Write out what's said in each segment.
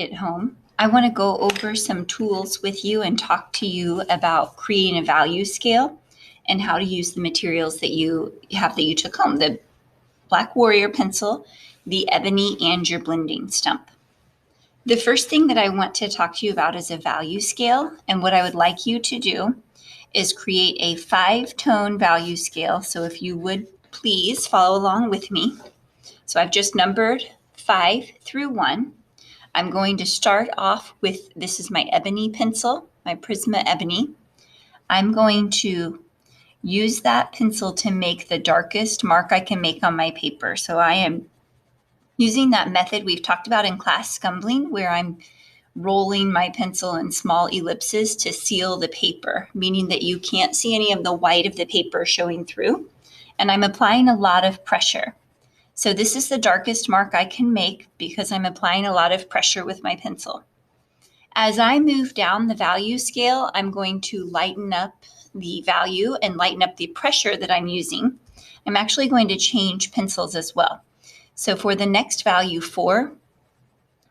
at home, I want to go over some tools with you and talk to you about creating a value scale and how to use the materials that you took home, the Black Warrior pencil, the ebony, and your blending stump. The first thing that I want to talk to you about is a value scale, and what I would like you to do is create a 5-tone value scale. So if you would please follow along with me. So I've just numbered 5 through 1. I'm going to start off with, this is my ebony pencil, my Prisma Ebony. I'm going to use that pencil to make the darkest mark I can make on my paper. So I am using that method we've talked about in class, scumbling, where I'm rolling my pencil in small ellipses to seal the paper, meaning that you can't see any of the white of the paper showing through. And I'm applying a lot of pressure. So this is the darkest mark I can make because I'm applying a lot of pressure with my pencil. As I move down the value scale, I'm going to lighten up the value and lighten up the pressure that I'm using. I'm actually going to change pencils as well. So for the next value 4,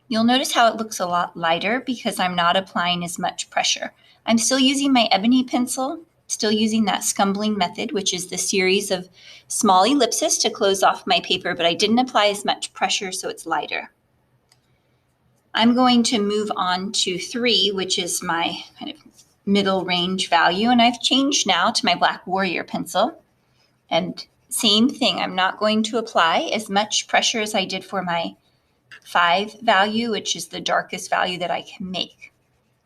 you'll notice how it looks a lot lighter because I'm not applying as much pressure. I'm still using my ebony pencil, still using that scumbling method, which is the series of small ellipses to close off my paper, but I didn't apply as much pressure, so it's lighter. I'm going to move on to 3, which is my kind of middle range value, and I've changed now to my Black Warrior pencil. And same thing, I'm not going to apply as much pressure as I did for my 5 value, which is the darkest value that I can make.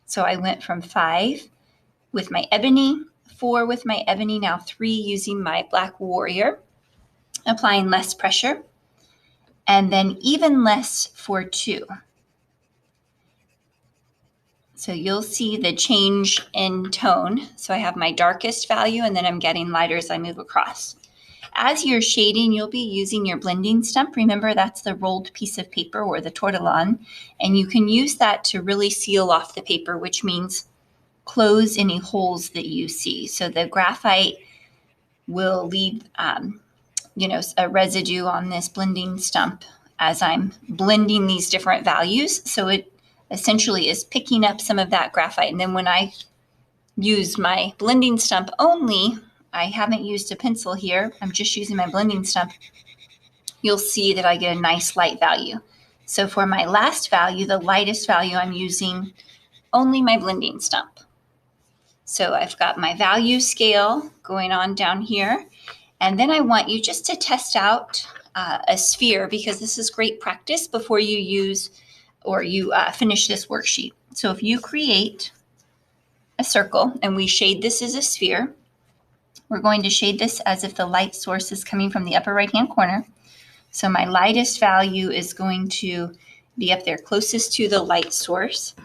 So I went from 5 with my ebony, 4 with my ebony, now 3 using my Black Warrior, applying less pressure, and then even less for 2. So you'll see the change in tone. So I have my darkest value, and then I'm getting lighter as I move across. As you're shading, you'll be using your blending stump. Remember, that's the rolled piece of paper or the tortillon, and you can use that to really seal off the paper, which means close any holes that you see. So the graphite will leave, a residue on this blending stump as I'm blending these different values. So it essentially is picking up some of that graphite. And then when I use my blending stump only, I haven't used a pencil here, I'm just using my blending stump, you'll see that I get a nice light value. So for my last value, the lightest value, I'm using only my blending stump. So I've got my value scale going on down here. And then I want you just to test out a sphere, because this is great practice before you use or you finish this worksheet. So if you create a circle and we shade this as a sphere, we're going to shade this as if the light source is coming from the upper right-hand corner. So my lightest value is going to be up there closest to the light source.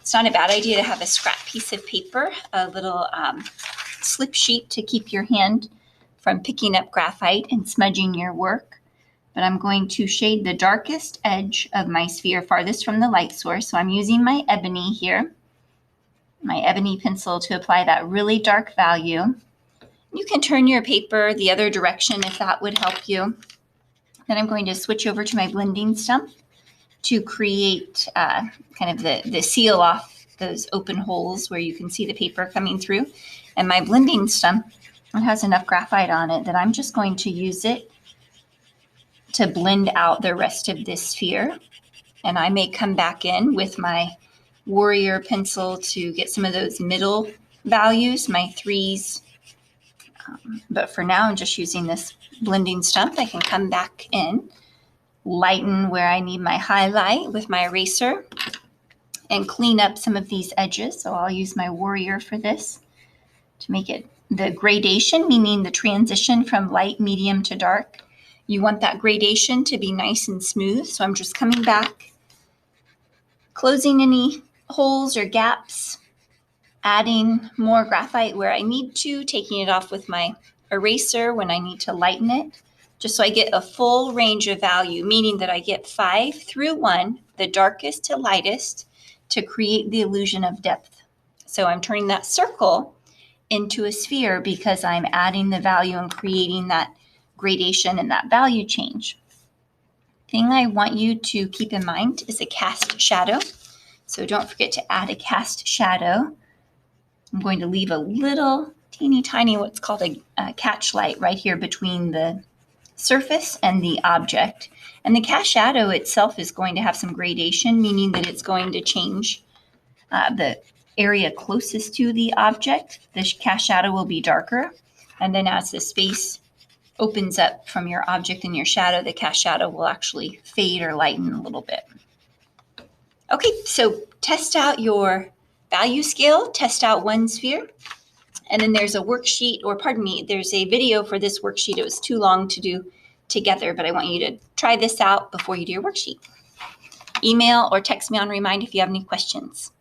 It's not a bad idea to have a scrap piece of paper, a little slip sheet to keep your hand from picking up graphite and smudging your work. But I'm going to shade the darkest edge of my sphere farthest from the light source. So I'm using my ebony here, my ebony pencil, to apply that really dark value. You can turn your paper the other direction if that would help you. Then I'm going to switch over to my blending stump to create kind of the seal off those open holes where you can see the paper coming through. And my blending stump, it has enough graphite on it that I'm just going to use it to blend out the rest of this sphere. And I may come back in with my Warrior pencil to get some of those middle values, my 3s. But for now, I'm just using this blending stump. I can come back in, lighten where I need my highlight with my eraser, and clean up some of these edges. So I'll use my Warrior for this to make it the gradation, meaning the transition from light, medium to dark. You want that gradation to be nice and smooth. So I'm just coming back, closing any holes or gaps, adding more graphite where I need to, taking it off with my eraser when I need to lighten it, just so I get a full range of value, meaning that I get 5 through 1, the darkest to lightest, to create the illusion of depth. So I'm turning that circle into a sphere because I'm adding the value and creating that gradation and that value change. thing I want you to keep in mind is a cast shadow. So don't forget to add a cast shadow. I'm going to leave a little teeny tiny what's called a catch light right here between the surface and the object. And the cast shadow itself is going to have some gradation, meaning that it's going to change the area closest to the object. The cast shadow will be darker. And then as the space opens up from your object and your shadow, the cast shadow will actually fade or lighten a little bit. Okay, so test out your value scale, test out one sphere. And then there's a worksheet, or pardon me, there's a video for this worksheet. It was too long to do together, but I want you to try this out before you do your worksheet. Email or text me on Remind if you have any questions.